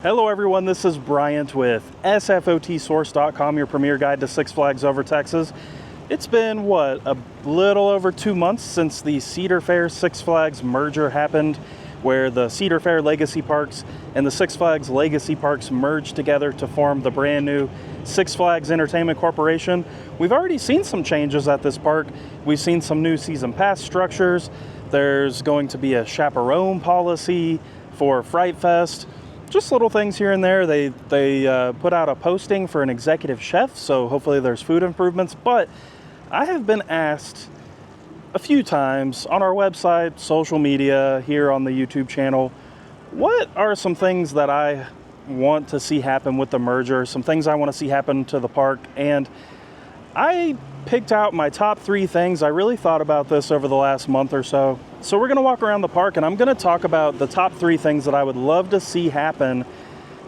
Hello everyone, this is Bryant with SFOTsource.com, your premier guide to Six Flags over Texas. It's been, a little over 2 months since the Cedar Fair Six Flags merger happened, where the Cedar Fair Legacy Parks and the Six Flags Legacy Parks merged together to form the brand new Six Flags Entertainment Corporation. We've already seen some changes at this park. We've seen some new season pass structures. There's going to be a chaperone policy for Fright Fest. Just little things here and there. They put out a posting for an executive chef, so hopefully there's food improvements. But I have been asked a few times on our website, social media, here on the YouTube channel, what are some things that I want to see happen with the merger, some things I want to see happen to the park. And I picked out my top 3 things. I really thought about this over the last month or so. So we're going to walk around the park and I'm going to talk about the top 3 things that I would love to see happen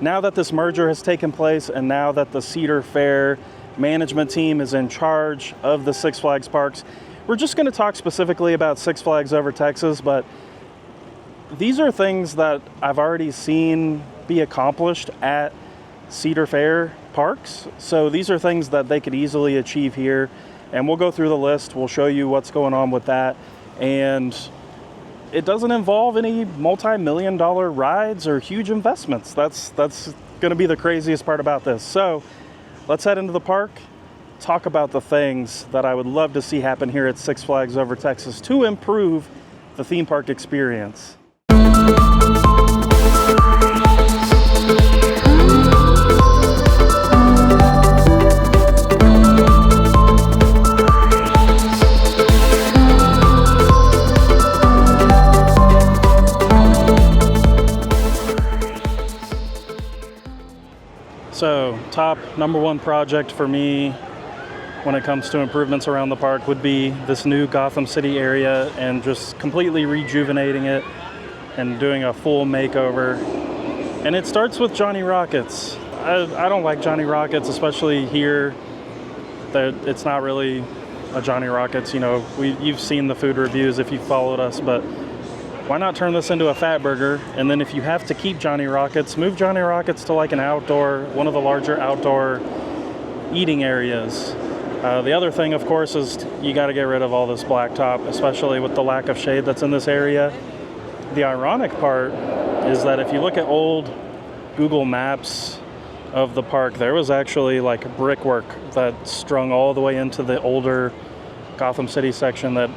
now that this merger has taken place and now that the Cedar Fair management team is in charge of the Six Flags parks. We're just going to talk specifically about Six Flags over Texas, but these are things that I've already seen be accomplished at Cedar Fair parks. So these are things that they could easily achieve here. And we'll go through the list. We'll show you what's going on with that. And it doesn't involve any multi-million-dollar rides or huge investments. That's going to be the craziest part about this. So let's head into the park, talk about the things that I would love to see happen here at Six Flags over Texas to improve the theme park experience. So, top number 1 project for me when it comes to improvements around the park would be this new Gotham City area and just completely rejuvenating it and doing a full makeover. And it starts with Johnny Rockets. I don't like Johnny Rockets, especially here. That it's not really a Johnny Rockets. You know, you've seen the food reviews if you've followed us, but why not turn this into a fat burger? And then if you have to keep Johnny Rockets, move Johnny Rockets to like one of the larger outdoor eating areas. The other thing, of course, is you got to get rid of all this blacktop, especially with the lack of shade that's in this area. The ironic part is that if you look at old Google Maps of the park, there was actually like brickwork that strung all the way into the older Gotham City section that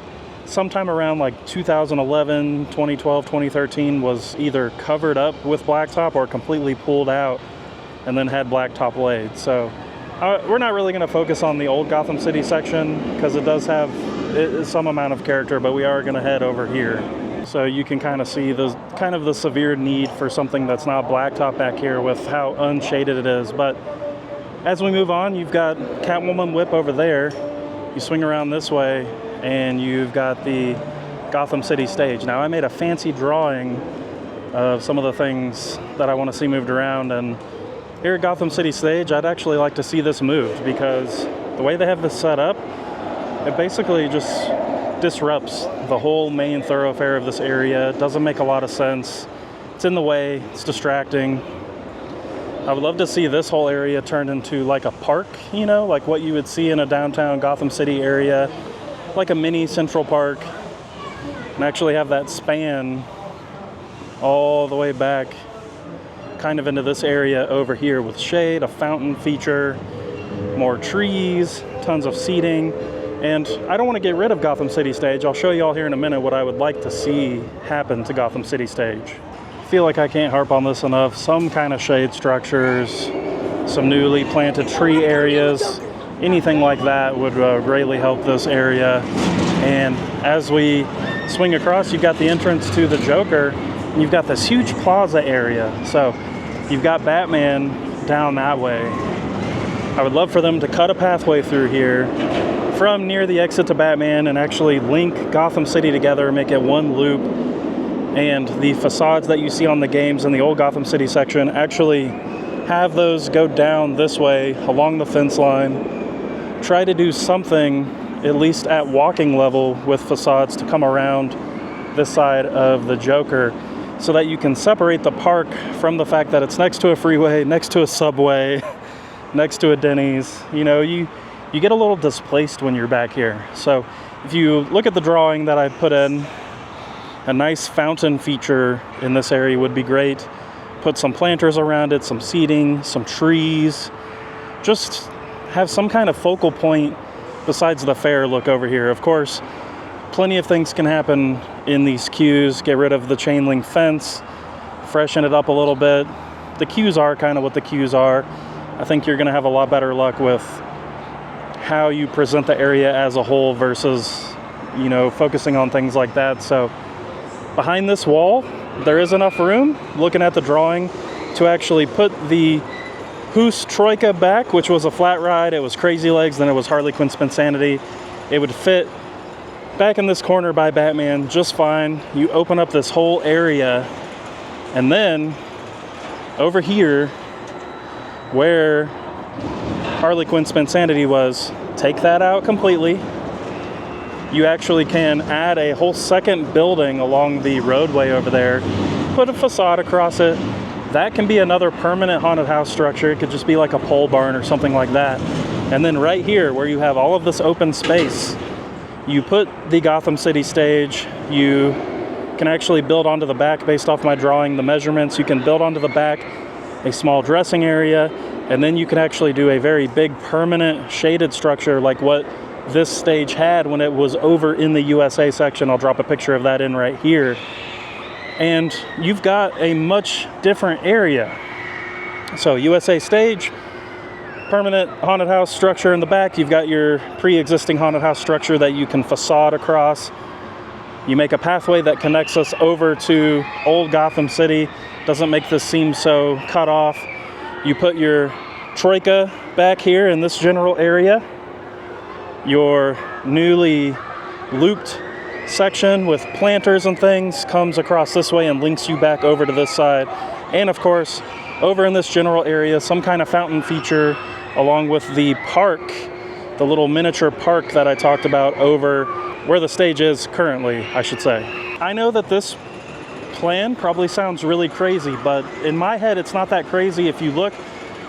sometime around like 2011, 2012, 2013 was either covered up with blacktop or completely pulled out and then had blacktop laid. So we're not really going to focus on the old Gotham City section because it does have some amount of character, but we are going to head over here. So you can kind of see the severe need for something that's not blacktop back here with how unshaded it is. But as we move on, you've got Catwoman Whip over there. You swing around this way and you've got the Gotham City stage. Now I made a fancy drawing of some of the things that I want to see moved around, and here at Gotham City stage I'd actually like to see this moved because the way they have this set up, it basically just disrupts the whole main thoroughfare of this area. It doesn't make a lot of sense. It's in the way, it's distracting. I would love to see this whole area turned into like a park, you know, like what you would see in a downtown Gotham City area, like a mini Central Park, and actually have that span all the way back kind of into this area over here with shade, a fountain feature, more trees, tons of seating. And I don't want to get rid of Gotham City stage. I'll show you all here in a minute what I would like to see happen to Gotham City stage. I feel like I can't harp on this enough. Some kind of shade structures, some newly planted tree areas, anything like that would greatly help this area. And as we swing across, you've got the entrance to the Joker, and you've got this huge plaza area. So you've got Batman down that way. I would love for them to cut a pathway through here from near the exit to Batman and actually link Gotham City together, make it one loop. And the facades that you see on the games in the old Gotham City section, actually have those go down this way along the fence line. Try to do something, at least at walking level, with facades to come around this side of the Joker. so that you can separate the park from the fact that it's next to a freeway, next to a subway, next to a Denny's. You know, you get a little displaced when you're back here. So if you look at the drawing that I put in, a nice fountain feature in this area would be great. Put some planters around it, some seating, some trees. Just have some kind of focal point besides the fair look over here. Of course, plenty of things can happen in these queues. Get rid of the chain link fence, freshen it up a little bit. The queues are kind of what the queues are. I think you're going to have a lot better luck with how you present the area as a whole versus, you know, focusing on things like that. So behind this wall, there is enough room, looking at the drawing, to actually put the Hoos Troika back, which was a flat ride. It was Crazy Legs, then it was Harley Quinn Spinsanity. It would fit back in this corner by Batman just fine. You open up this whole area, and then over here where Harley Quinn Spinsanity was, take that out completely. You actually can add a whole second building along the roadway over there, put a facade across it. That can be another permanent haunted house structure. It could just be like a pole barn or something like that. And then right here, where you have all of this open space, you put the Gotham City stage. You can actually build onto the back based off my drawing, the measurements. You can build onto the back a small dressing area, and then you can actually do a very big permanent shaded structure like what this stage had when it was over in the USA section. I'll drop a picture of that in right here. And you've got a much different area. So USA stage, permanent haunted house structure in the back. You've got your pre-existing haunted house structure that you can facade across. You make a pathway that connects us over to old Gotham City. Doesn't make this seem so cut off. You put your Troika back here in this general area. Your newly looped section with planters and things comes across this way and links you back over to this side. And of course, over in this general area, some kind of fountain feature along with the park, the little miniature park that I talked about over where the stage is currently, I should say. I know that this plan probably sounds really crazy, but in my head, it's not that crazy. If you look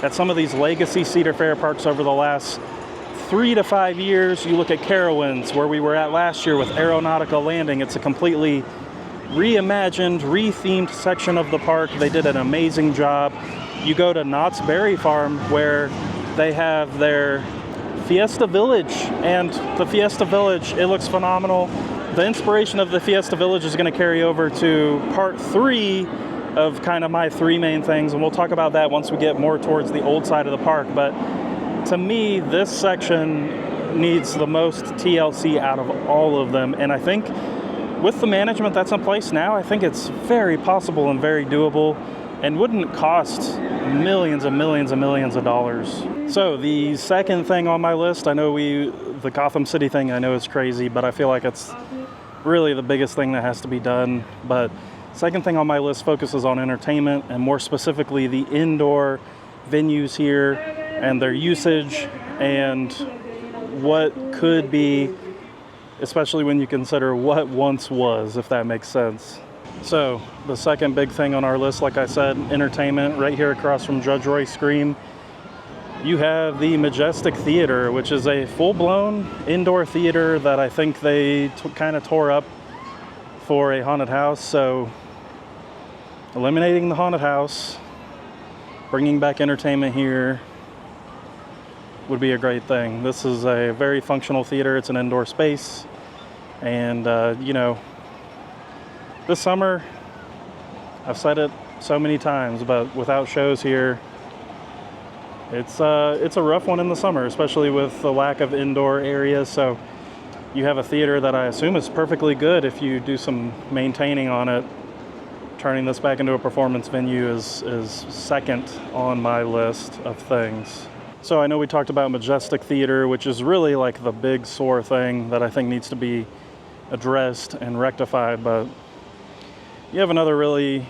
at some of these legacy Cedar Fair parks over the last 3 to 5 years, you look at Carowinds, where we were at last year with Aeronautica Landing. It's a completely reimagined, re-themed section of the park. They did an amazing job. You go to Knott's Berry Farm, where they have their Fiesta Village, and the Fiesta Village, it looks phenomenal. The inspiration of the Fiesta Village is going to carry over to part 3 of kind of my 3 main things, and we'll talk about that once we get more towards the old side of the park. But to me, this section needs the most TLC out of all of them, and I think with the management that's in place now, I think it's very possible and very doable and wouldn't cost millions and millions and millions of dollars. So the second thing on my list, I know the Gotham City thing, I know is crazy, but I feel like it's really the biggest thing that has to be done. But second thing on my list focuses on entertainment, and more specifically the indoor venues here and their usage and what could be, especially when you consider what once was, if that makes sense. So the second big thing on our list, like I said, entertainment. Right here across from Judge Roy Scream, you have the Majestic Theater, which is a full-blown indoor theater that I think they kind of tore up for a haunted house. So eliminating the haunted house, bringing back entertainment here would be a great thing. This is a very functional theater. It's an indoor space. And, you know, this summer, I've said it so many times, but without shows here, it's a rough one in the summer, especially with the lack of indoor areas. So you have a theater that I assume is perfectly good if you do some maintaining on it. Turning this back into a performance venue is second on my list of things. So I know we talked about Majestic Theater, which is really like the big sore thing that I think needs to be addressed and rectified, but you have another really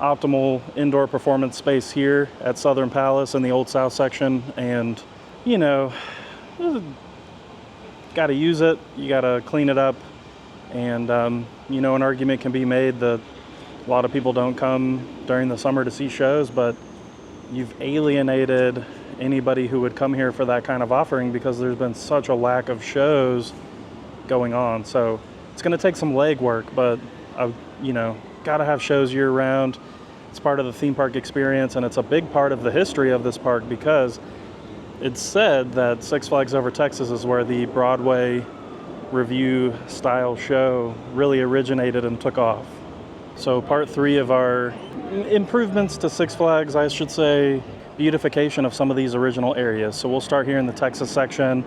optimal indoor performance space here at Southern Palace in the Old South section, and you know, got to use it, you got to clean it up, and you know, an argument can be made that A lot of people don't come during the summer to see shows, but you've alienated anybody who would come here for that kind of offering because there's been such a lack of shows going on. So it's going to take some legwork, but gotta have shows year round. It's part of the theme park experience, and it's a big part of the history of this park because it's said that Six Flags Over Texas is where the Broadway review style show really originated and took off. So part 3 of our improvements to Six Flags, I should say, beautification of some of these original areas. So we'll start here in the Texas section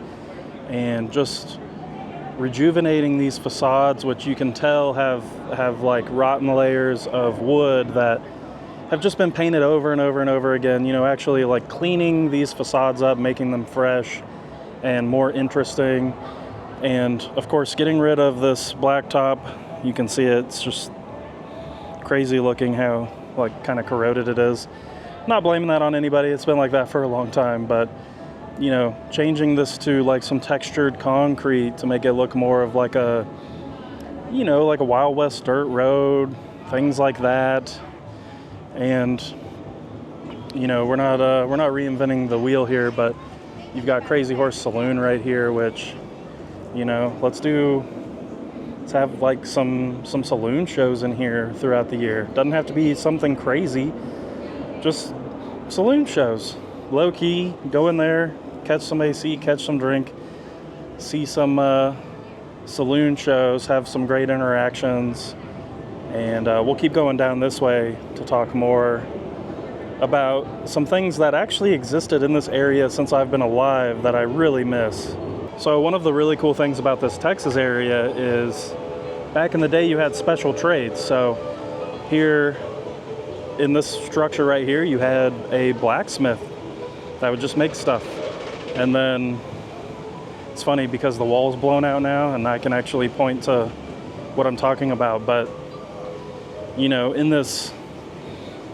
and just rejuvenating these facades, which you can tell have like rotten layers of wood that have just been painted over and over and over again. Actually like cleaning these facades up, making them fresh and more interesting. And of course, getting rid of this blacktop. You can see it's just crazy looking how like kind of corroded it is. Not blaming that on anybody. It's been like that for a long time, but changing this to like some textured concrete to make it look more of like a like a Wild West dirt road, things like that. And we're not reinventing the wheel here, but you've got Crazy Horse Saloon right here, which let's have like some saloon shows in here throughout the year. Doesn't have to be something crazy, just saloon shows, low key. Go in there, catch some AC, catch some drink, see some saloon shows, have some great interactions. And we'll keep going down this way to talk more about some things that actually existed in this area since I've been alive that I really miss. So one of the really cool things about this Texas area is back in the day you had special trades. So here in this structure right here, you had a blacksmith that would just make stuff. And then it's funny because the wall's blown out now and I can actually point to what I'm talking about. But in this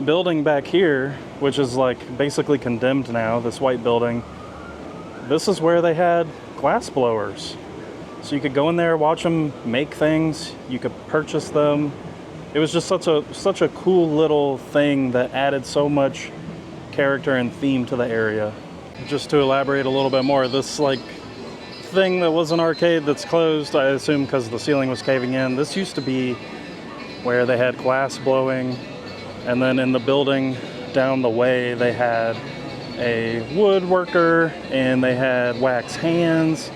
building back here, which is like basically condemned now, this white building, this is where they had glass blowers. So you could go in there, watch them make things, you could purchase them. It was just such a cool little thing that added so much character and theme to the area. Just to elaborate a little bit more, this like thing that was an arcade that's closed, I assume because the ceiling was caving in, this used to be where they had glass blowing. And then in the building down the way, they had a woodworker and they had wax hands.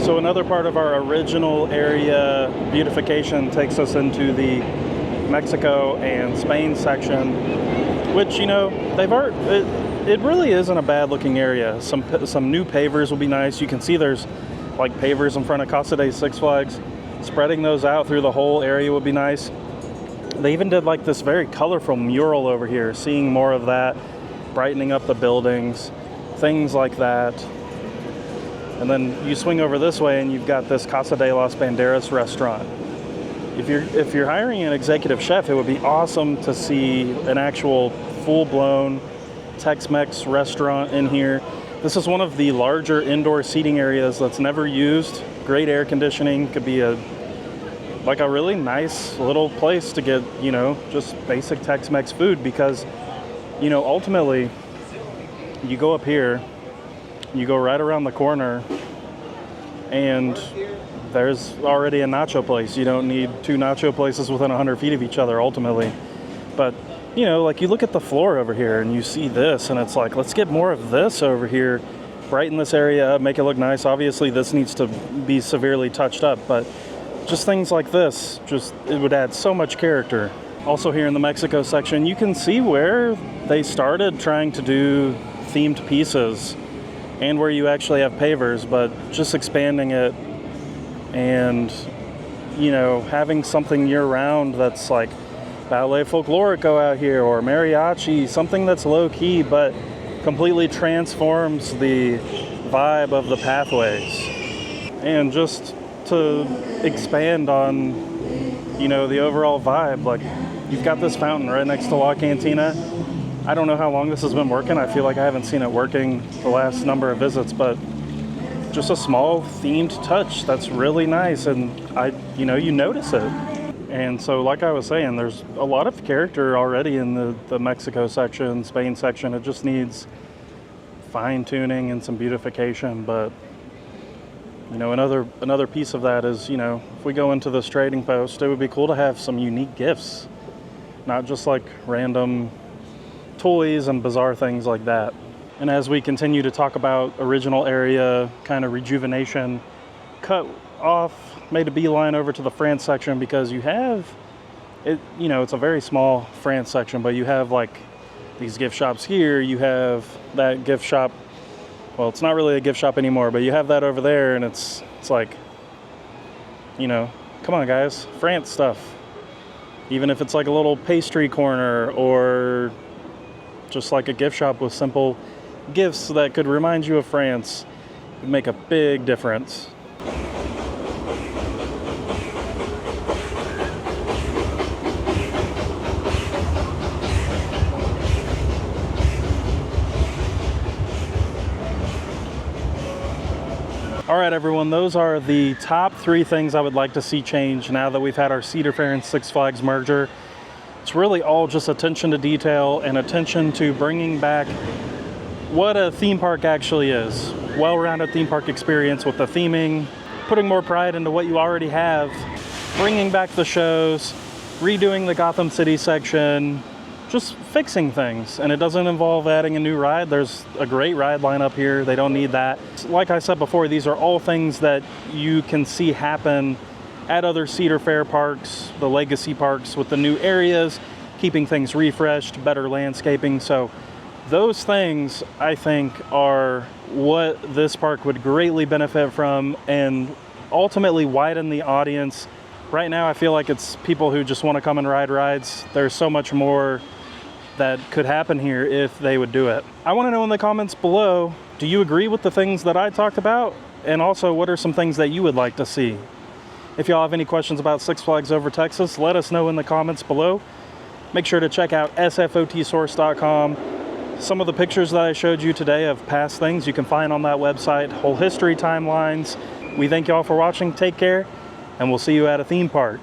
So another part of our original area beautification takes us into the Mexico and Spain section, which it really isn't a bad looking area. Some new pavers will be nice. You can see there's like pavers in front of Casa de Six Flags. Spreading those out through the whole area would be nice. They even did like this very colorful mural over here, seeing more of that, brightening up the buildings, things like that. And then you swing over this way and you've got this Casa de las Banderas restaurant. If you're hiring an executive chef, it would be awesome to see an actual full-blown Tex-Mex restaurant in here. This is one of the larger indoor seating areas that's never used. Great air conditioning. Could be a really nice little place to get, just basic Tex-Mex food because, ultimately, you go up here, you go right around the corner, and there's already a nacho place. You don't need 2 nacho places within 100 feet of each other, ultimately. But, you look at the floor over here, and you see this, and it's like, let's get more of this over here, brighten this area up, make it look nice. Obviously, this needs to be severely touched up, but just things like this, it would add so much character. Also here in the Mexico section, you can see where they started trying to do themed pieces and where you actually have pavers, but just expanding it and, having something year-round that's like ballet folklorico out here or mariachi, something that's low-key but completely transforms the vibe of the pathways. And just to expand on, the overall vibe, like you've got this fountain right next to La Cantina. I don't know how long this has been working. I feel like I haven't seen it working the last number of visits, but just a small themed touch that's really nice, and you notice it. And so, like I was saying, there's a lot of character already in the Mexico section, Spain section. It just needs fine tuning and some beautification. But you know, another piece of that is, you know, if we go into this trading post, it would be cool to have some unique gifts, not just like random toys and bizarre things like that. And as we continue to talk about original area kind of rejuvenation, cut off, made a beeline over to the France section, because you have it, you know, it's a very small France section, but you have like these gift shops here, you have that gift shop, well, it's not really a gift shop anymore, but you have that over there, and it's like, you know, come on guys, France stuff. Even if it's like a little pastry corner or just like a gift shop with simple gifts that could remind you of France, it would make a big difference. All right, everyone, those are the top 3 things I would like to see change now that we've had our Cedar Fair and Six Flags merger. It's really all just attention to detail and attention to bringing back what a theme park actually is. Well-rounded theme park experience with the theming, putting more pride into what you already have, bringing back the shows, redoing the Gotham City section, just fixing things. And it doesn't involve adding a new ride. There's a great ride lineup here. They don't need that. Like I said before, these are all things that you can see happen at other Cedar Fair parks, the legacy parks, with the new areas, keeping things refreshed, better landscaping. So those things, I think, are what this park would greatly benefit from and ultimately widen the audience. Right now, I feel like it's people who just want to come and ride rides. There's so much more that could happen here if they would do it. I want to know in the comments below, do you agree with the things that I talked about? And also, what are some things that you would like to see? If y'all have any questions about Six Flags Over Texas, let us know in the comments below. Make sure to check out sfotsource.com. Some of the pictures that I showed you today of past things you can find on that website, whole history timelines. We thank y'all for watching. Take care, and we'll see you at a theme park.